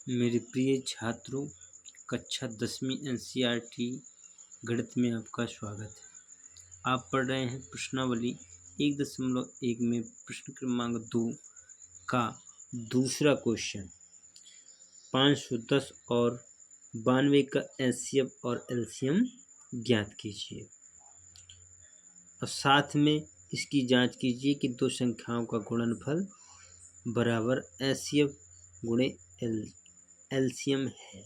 मेरे प्रिय छात्रों, कक्षा 10वीं एनसीईआरटी गणित में आपका स्वागत है। आप पढ़ रहे हैं प्रश्नावली 1.1 में प्रश्न क्रमांक 2 का दूसरा क्वेश्चन 510 और 92 का एचसीएफ और एलसीएम ज्ञात कीजिए और साथ में इसकी जांच कीजिए कि दो संख्याओं का गुणनफल बराबर एचसीएफ गुणे एलसीएम है।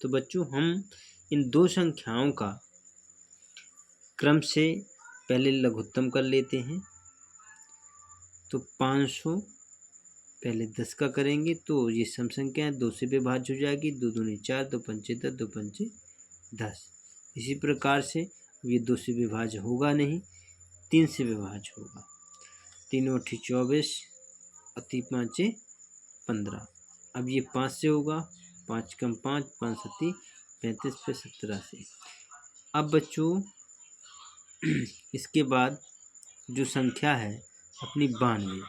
तो बच्चों, हम इन दो संख्याओं का क्रम से पहले लघुत्तम कर लेते हैं। तो 500 पहले 10 का करेंगे तो ये सम संख्या 2 से विभाज्य हो जाएगी। 2 दूनी 4, 2 पंचे 10, 2 पंचे 10। इसी प्रकार से ये 2 से विभाज्य होगा नहीं, 3 से विभाज्य होगा। 3 8 24 और 3 5 15। अब ये 5 से होगा, 5 कम 5, 5 7 35 पे 17 से। अब बच्चों इसके बाद जो संख्या है अपनी 92।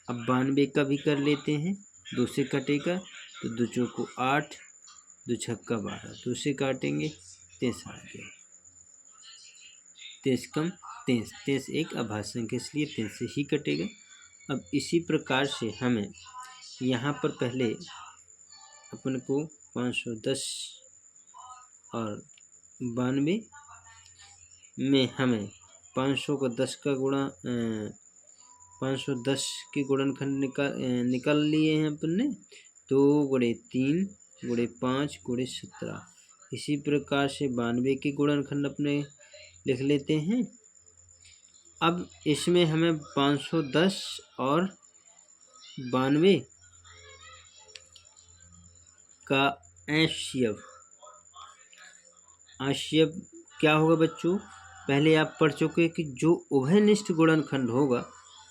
अब 92 का भी कर लेते हैं। 2 से कटेगा तो 2 चौको 8, 2 छक्का 12। 2 से काटेंगे 23 आ गया। 23 कम 23, 23 एक अभाज्य संख्या इसलिए 23 से ही कटेगा। अब इसी प्रकार से हमें यहाँ पर पहले अपन को 510 और 92 में हमें 500 को 10 का गुणा 510 के गुणनखंड निकाल लिए हैं अपन ने। 2 गुणे 3 गुणे 5 गुणे 17। इसी प्रकार से 92 के गुणनखंड अपने लिख लेते हैं। अब इसमें हमें 510 और 92 का एचसीएफ क्या होगा बच्चों? पहले आप पढ़ चुके कि जो उभयनिष्ठ गुणनखंड होगा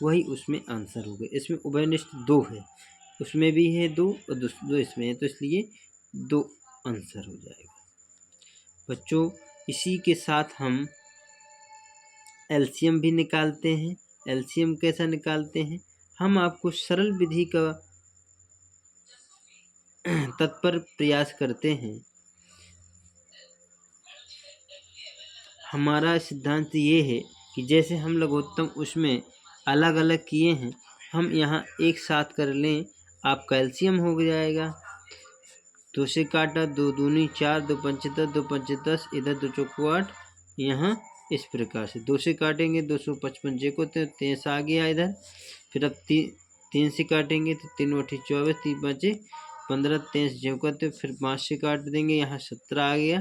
वही उसमें आंसर होगा। इसमें उभयनिष्ठ 2 है, उसमें भी है 2 और 2 इसमें है, तो इसलिए 2 आंसर हो जाएगा। बच्चों इसी के साथ हम एलसीएम भी निकालते हैं। एलसीएम कैसा निकालते हैं? हम आपको सरल विधि का तत्पर प्रयास करते हैं। हमारा सिद्धांत ये है कि जैसे हम लघुत्तम उसमें अलग अलग किए हैं, हम यहाँ एक साथ कर लें, आपका एलसीएम हो जाएगा। 2 से काटा, 2 दूनी 4, 2 पंचे 10, 2 पंचे 10, इधर 2 चौको 8। यहाँ इस प्रकार से 2 से काटेंगे 255 जे को 23 आ गया इधर। फिर अब 3 से काटेंगे तो 3 8 24, 3 5 15, 23 ज्यों का त्यों। फिर 5 से काट देंगे, यहाँ 17 आ गया।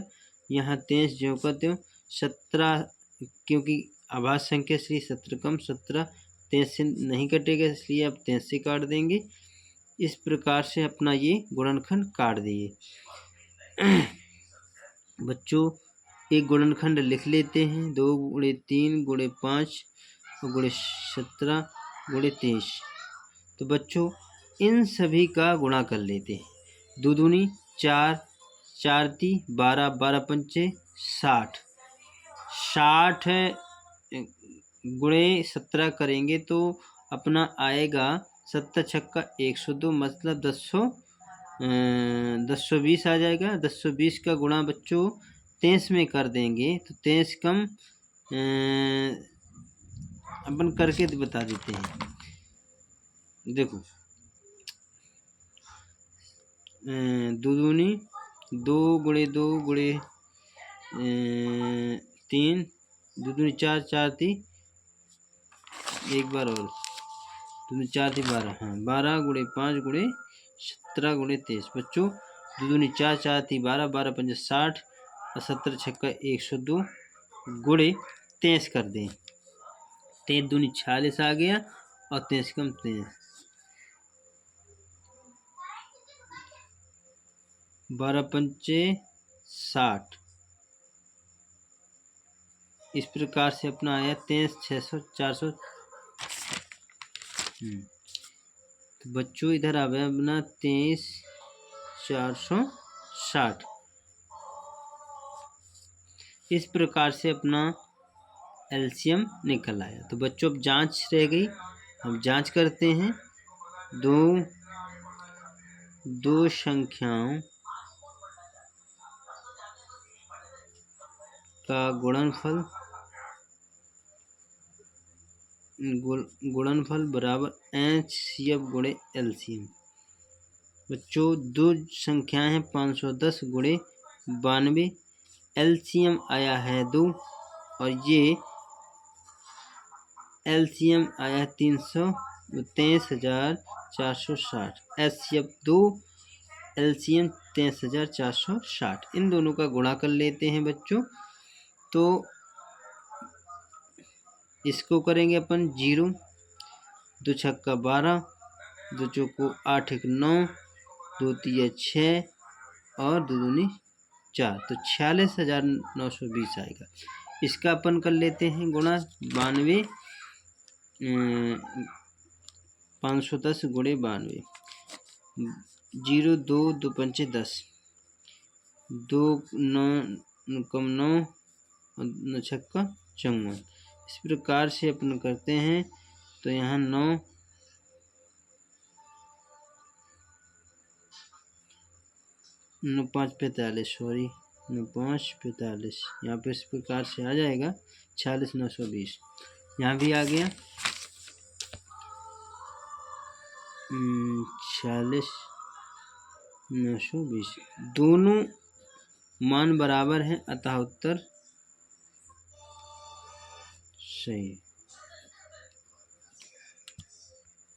यहाँ 23 ज्यों का त्यों 17, क्योंकि आभाज्य संख्या इसलिए 17 कम 17 23 से नहीं कटेगा, इसलिए अब 23 से काट देंगे। इस प्रकार से अपना ये गुणनखंड काट दिए। बच्चों एक गुणनखंड लिख लेते हैं। 2 गुणे 3 गुणे 5 गुणे 17 गुणे 23। तो बच्चों इन सभी का गुणा कर लेते हैं। 2 दूनी 4, 4 ती 12, 12 पंचे 60। 60 गुणे 17 करेंगे तो अपना आएगा 7 छक्का 102, मतलब 1020 आ जाएगा। 1020 का गुणा बच्चों 23 में कर देंगे तो 23 कम अपन करके बता देते हैं। देखो 2 दूनी 2 गुणे 2 गुणे 3, 2 दूनी 4, 4 ती एक बार और 2 4 थी 12, हाँ 12 गुणे 5 गुणे 17 गुणे 23। बच्चों 2 दूनी 4, 4 थी 12, 12 पंजे 60 और 17 छक्का 102 गुणे 23 कर दें। 23 दूनी 46 आ गया और 23 कम 23, 12 पंचे 60। इस प्रकार से अपना आया 23 600 400। तो बच्चों इधर आ गया अपना 23 460। इस प्रकार से अपना एलसीएम निकल आया। तो बच्चों अब जांच रह गई, हम जांच करते हैं। 2 दो संख्याओं का गुणनफल बराबर एचसीएफ गुणे एलसीएम। बच्चों दो संख्याएं हैं 510 गुणे 92, एलसीएम आया है 2 और ये एलसीएम आया 23,460, एचसीएफ 2, एलसीएम 23,460। इन दोनों का गुणा कर लेते हैं बच्चों। तो इसको करेंगे अपन 0, 2 छक्का 12, 2 चौको 8 1 9, 2 तिया 6 और 2 दूनी 4, तो 46,920 आएगा। इसका अपन कर लेते हैं गुणा 92, 510 गुणे 92, 0 2 2 पंचे 10, 2 9 कम 9 9 छक्का 54। इस प्रकार से अपन करते हैं तो यहाँ 9 9 5 45, सॉरी 9 5 45, यहाँ पे इस प्रकार से आ जाएगा 46,920। यहाँ भी आ गया 46,920। दोनों मान बराबर हैं अतः उत्तर सही।